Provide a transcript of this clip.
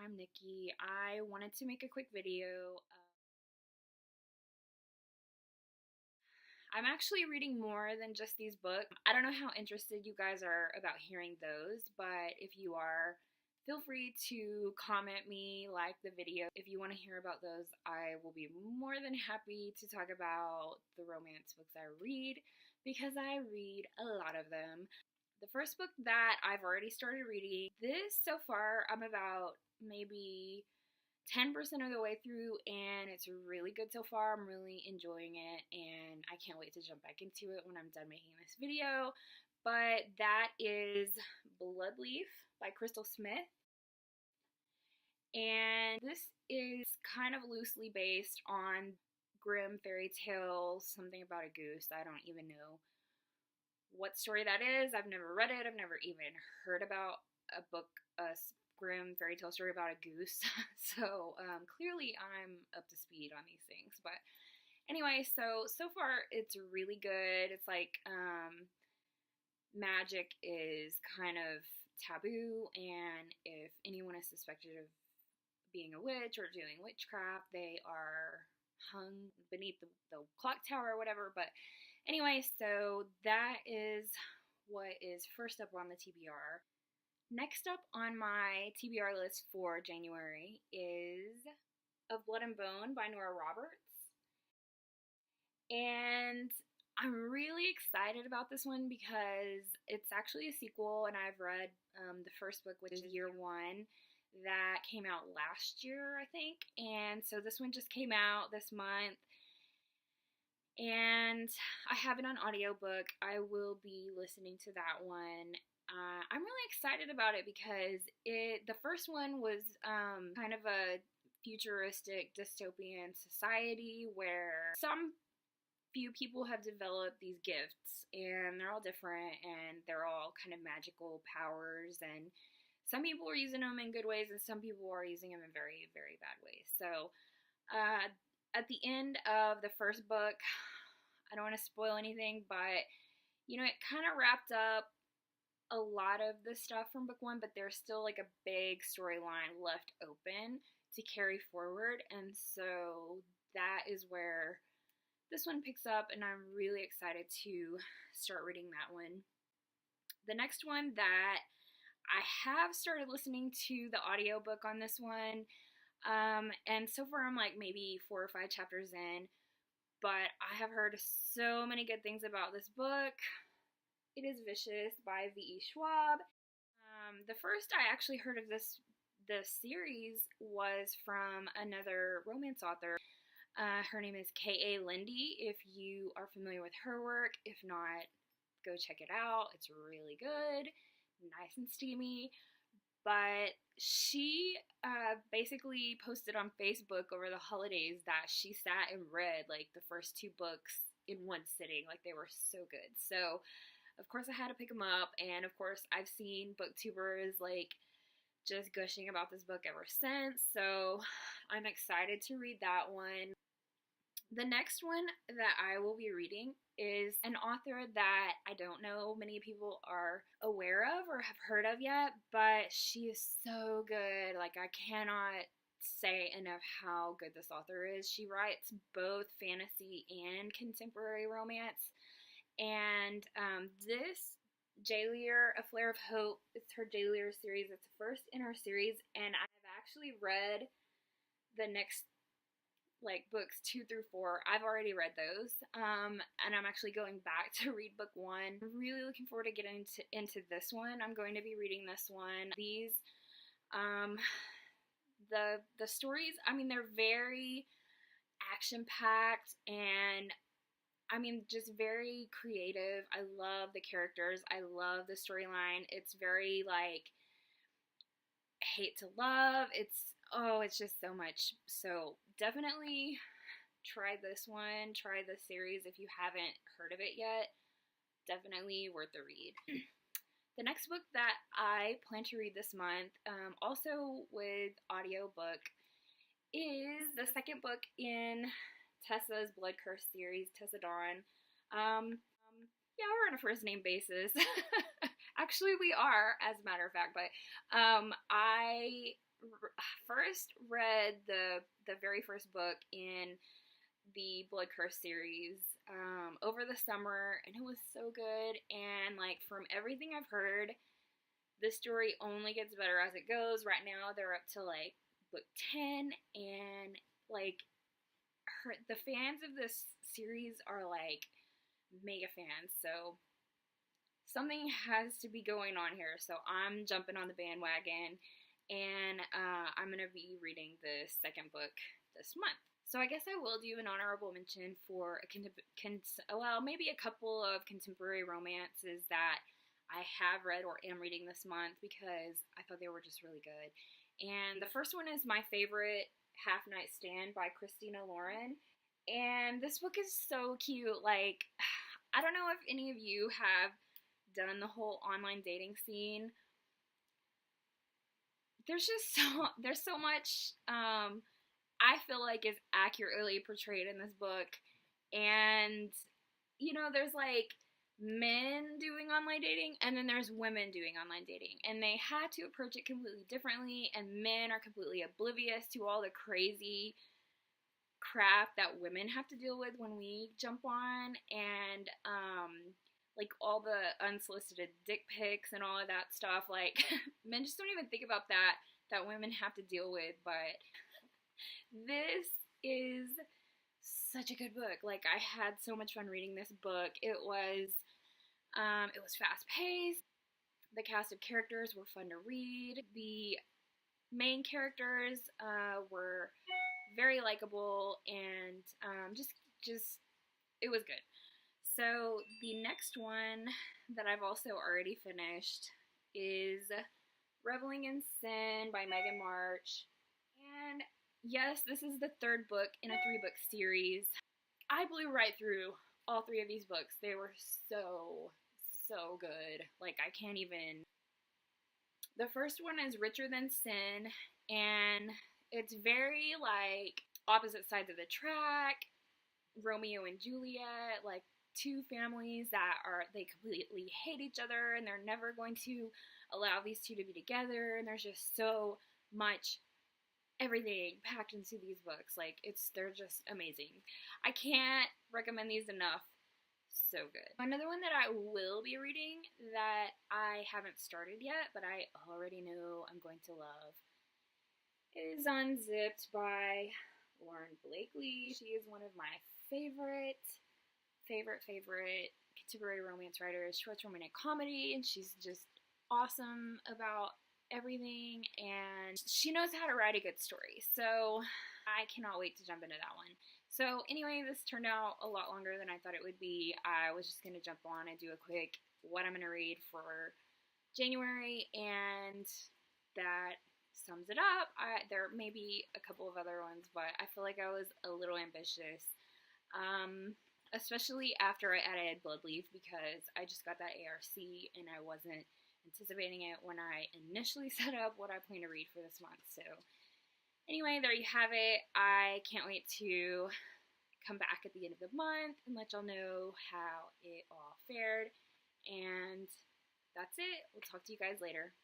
I'm Nikki. I wanted to make a quick video. I'm actually reading more than just these books. I don't know how interested you guys are about hearing those, but if you are, feel free to comment me, like the video. If you want to hear about those, I will be more than happy to talk about the romance books I read because I read a lot of them. The first book that I've already started reading, this so far, I'm about maybe 10% of the way through, and it's really good so far. I'm really enjoying it, and I can't wait to jump back into it when I'm done making this video. But that is Bloodleaf by Crystal Smith. And this is kind of loosely based on Grimm fairy tale, something about a goose. I don't even know what story that is. I've never read it. I've never even heard about a book, a Grimm fairy tale story about a goose. So clearly I'm up to speed on these things. But anyway, so far it's really good. It's like magic is kind of taboo, and if anyone is suspected of being a witch or doing witchcraft, they are hung beneath the clock tower or whatever. But anyway, so that is what is first up on the TBR. Next up on my TBR list for January is Of Blood and Bone by Nora Roberts. And I'm really excited about this one because it's actually a sequel, and I've read the first book, which is Year One, that came out last year, I think. And so this one just came out this month, and I have it on audiobook. I will be listening to that one. I'm really excited about it because the first one was kind of a futuristic dystopian society where some few people have developed these gifts, and they're all different, and they're all kind of magical powers, and some people are using them in good ways, and some people are using them in very, very bad ways. So at the end of the first book, I don't want to spoil anything, but you know, it kind of wrapped up a lot of the stuff from book one, but there's still like a big storyline left open to carry forward, and so that is where this one picks up, and I'm really excited to start reading that one. The next one that I have started listening to the audiobook on this one, and so far I'm like maybe 4 or 5 chapters in, but I have heard so many good things about this book. It is Vicious by V.E. Schwab. The first I actually heard of this series was from another romance author. Her name is K.A. Lindy, if you are familiar with her work. If not, go check it out. It's really good, nice and steamy. But she basically posted on Facebook over the holidays that she sat and read like the first 2 books in one sitting. Like, they were so good. So of course I had to pick them up, and of course I've seen booktubers like just gushing about this book ever since, so I'm excited to read that one. The next one that I will be reading is an author that I don't know many people are aware of or have heard of yet, but she is so good. Like, I cannot say enough how good this author is. She writes both fantasy and contemporary romance. And this J-Lear, A Flare of Hope, it's her J-Lear series. It's the first in her series, and I've actually read the next like books 2 through 4. I've already read those, and I'm actually going back to read book 1. I'm really looking forward to getting into this one. I'm going to be reading this one. These, the stories, I mean, they're very action-packed, and I mean, just very creative. I love the characters. I love the storyline. It's very, like, hate to love. It's just so much. So definitely try this one. Try this series if you haven't heard of it yet. Definitely worth the read. The next book that I plan to read this month, also with audiobook, is the second book in Tessa's Blood Curse series, Tessa Dawn. Yeah, we're on a first name basis. Actually, we are, as a matter of fact, but I first read the very first book in the Blood Curse series over the summer, and it was so good. And like from everything I've heard, the story only gets better as it goes. Right now, they're up to like book 10, and like the fans of this series are like mega fans. So something has to be going on here. So I'm jumping on the bandwagon, and I'm gonna be reading the second book this month. So I guess I will do an honorable mention for maybe a couple of contemporary romances that I have read or am reading this month because I thought they were just really good. And the first one is my favorite, Half Night Stand by Christina Lauren. And this book is so cute. Like, I don't know if any of you have done the whole online dating scene. There's so much I feel like is accurately portrayed in this book. And, you know, there's like men doing online dating, and then there's women doing online dating. And they had to approach it completely differently, and men are completely oblivious to all the crazy crap that women have to deal with when we jump on. And, like all the unsolicited dick pics and all of that stuff. Like, men just don't even think about that women have to deal with, but this is such a good book. Like, I had so much fun reading this book. It was fast paced. The cast of characters were fun to read. The main characters were very likable, and just it was good. So the next one that I've also already finished is Reveling in Sin by Megan March. And yes, this is the third book in a 3-book series. I blew right through all 3 of these books. They were so good. Like, I can't even. The first one is Richer Than Sin, and it's very like opposite sides of the track. Romeo and Juliet, like 2 families that they completely hate each other, and they're never going to allow these 2 to be together. And there's just so much everything packed into these books. Like, they're just amazing. I can't recommend these enough. So good. Another one that I will be reading that I haven't started yet, but I already know I'm going to love, is Unzipped by Lauren Blakely. She is one of my favorite contemporary romance writers. She writes romantic comedy, and she's just awesome about everything, and she knows how to write a good story. So I cannot wait to jump into that one. So anyway, this turned out a lot longer than I thought it would be. I was just going to jump on and do a quick what I'm going to read for January, and that sums it up. There may be a couple of other ones, but I feel like I was a little ambitious, especially after I added Bloodleaf, because I just got that ARC and I wasn't anticipating it when I initially set up what I plan to read for this month. So anyway, there you have it. I can't wait to come back at the end of the month and let y'all know how it all fared. And that's it. We'll talk to you guys later.